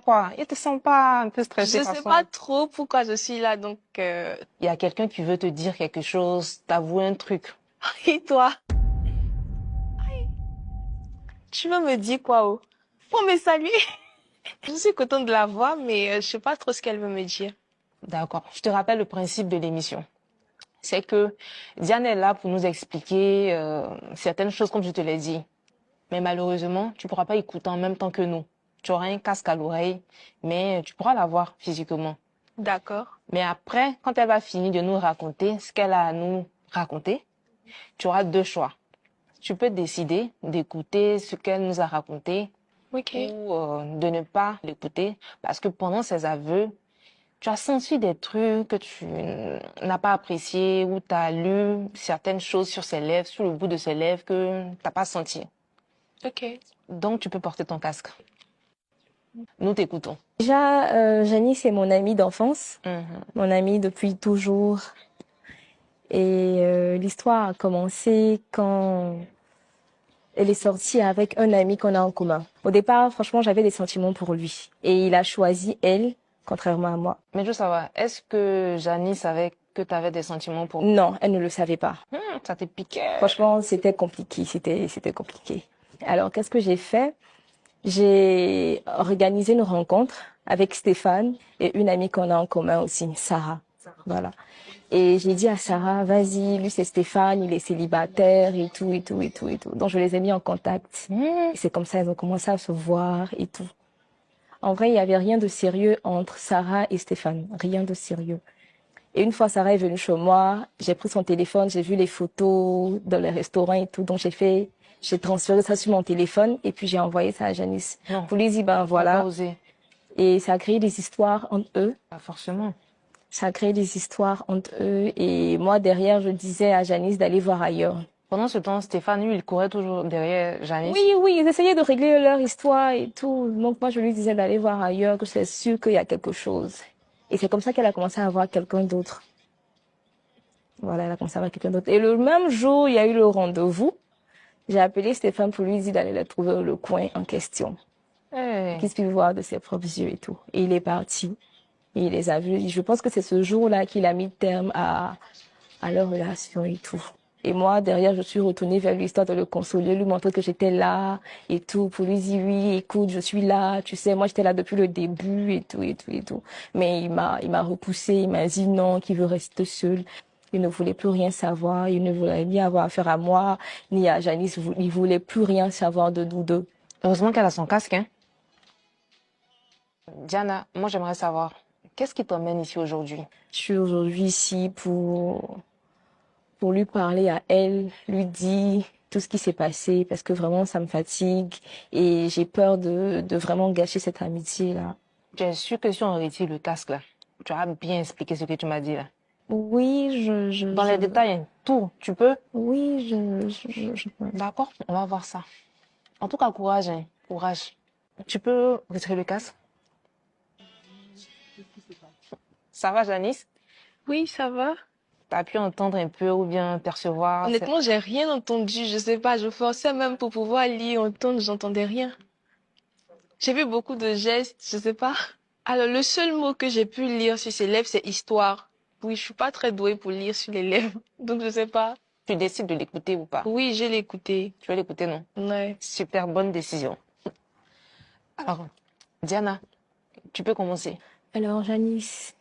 quoi? Il te sent pas un peu stressé Je par sais son... pas trop pourquoi je suis là, donc... Il y a quelqu'un qui veut te dire quelque chose, t'avouer un truc. Et toi? Tu veux me dire quoi, oh? Pour me saluer? Je suis contente de la voir, mais je sais pas trop ce qu'elle veut me dire. D'accord. Je te rappelle le principe de l'émission. C'est que Diane est là pour nous expliquer certaines choses comme je te l'ai dit. Mais malheureusement, tu pourras pas écouter en même temps que nous. Tu auras un casque à l'oreille, mais tu pourras la voir physiquement. D'accord. Mais après, quand elle va finir de nous raconter ce qu'elle a à nous raconter, tu auras deux choix. Tu peux décider d'écouter ce qu'elle nous a raconté Ok. ou de ne pas l'écouter parce que pendant ses aveux, tu as senti des trucs que tu n'as pas appréciés ou tu as lu certaines choses sur ses lèvres, sur le bout de ses lèvres que tu n'as pas senti. Ok. Donc, tu peux porter ton casque. Nous t'écoutons. Déjà, Janice est mon amie d'enfance, Mhm. mon amie depuis toujours. Et l'histoire a commencé quand elle est sortie avec un ami qu'on a en commun. Au départ, franchement, j'avais des sentiments pour lui. Et il a choisi elle, contrairement à moi. Mais je veux savoir, est-ce que Janice savait que tu avais des sentiments pour... Non, elle ne le savait pas. Ça te piquait. Franchement, c'était compliqué, c'était compliqué. Alors, qu'est-ce que j'ai fait? J'ai organisé une rencontre avec Stéphane et une amie qu'on a en commun aussi, Sarah. Voilà. Et j'ai dit à Sarah, vas-y, lui c'est Stéphane, il est célibataire et tout, et tout, et tout, et tout. Donc je les ai mis en contact. Et c'est comme ça, ils ont commencé à se voir et tout. En vrai, il n'y avait rien de sérieux entre Sarah et Stéphane. Rien de sérieux. Et une fois Sarah est venue chez moi, j'ai pris son téléphone, j'ai vu les photos dans les restaurants et tout. Donc j'ai transféré ça sur mon téléphone et puis j'ai envoyé ça à Janice. Non. Pour lui dire, ben T'as pas voilà. osé. Et ça a créé des histoires entre eux. Pas forcément. Ça a créé des histoires entre eux. Et moi, derrière, je disais à Janice d'aller voir ailleurs. Pendant ce temps, Stéphane, lui, il courait toujours derrière Janice. Oui, oui, ils essayaient de régler leur histoire et tout. Donc moi, je lui disais d'aller voir ailleurs, que c'est sûr qu'il y a quelque chose. Et c'est comme ça qu'elle a commencé à voir quelqu'un d'autre. Voilà, elle a commencé à voir quelqu'un d'autre. Et le même jour, il y a eu le rendez-vous. J'ai appelé Stéphane pour lui dire d'aller la trouver dans le coin en question. Hey. Qu'il puisse voir de ses propres yeux et tout. Et il est parti. Et il les a vus. Je pense que c'est ce jour-là qu'il a mis terme à leur relation et tout. Et moi, derrière, je suis retournée vers lui, histoire de le consoler, lui montrer que j'étais là et tout, pour lui dire, oui, écoute, je suis là, tu sais, moi, j'étais là depuis le début et tout, et tout, et tout. Mais il m'a repoussé, il m'a dit non, qu'il veut rester seul. Il ne voulait plus rien savoir, il ne voulait ni avoir affaire à moi, ni à Janice, il voulait plus rien savoir de nous deux. Heureusement qu'elle a son casque, hein. Diana, moi, j'aimerais savoir, qu'est-ce qui t'emmène ici aujourd'hui? Je suis aujourd'hui ici pour lui parler à elle, lui dire tout ce qui s'est passé, parce que vraiment, ça me fatigue et j'ai peur de vraiment gâcher cette amitié-là. Tu es sûre que si on retire le casque, là, tu as bien expliqué ce que tu m'as dit, là? Oui, Dans les détails, hein, tout, tu peux? Oui, je peux. D'accord, on va voir ça. En tout cas, courage, hein, courage. Tu peux retirer le casque? Ça va, Janice? Oui, ça va. T'as pu entendre un peu ou bien percevoir? Honnêtement, j'ai rien entendu. Je sais pas, je forçais même pour pouvoir lire, entendre, j'entendais rien. J'ai vu beaucoup de gestes, je sais pas. Alors, le seul mot que j'ai pu lire sur ses lèvres, c'est histoire. Oui, je suis pas très douée pour lire sur les lèvres, donc je sais pas. Tu décides de l'écouter ou pas? Oui, j'ai l'écouté. Tu vas l'écouter, non? Ouais. Super bonne décision. Alors, Diana, tu peux commencer. Alors, Janice,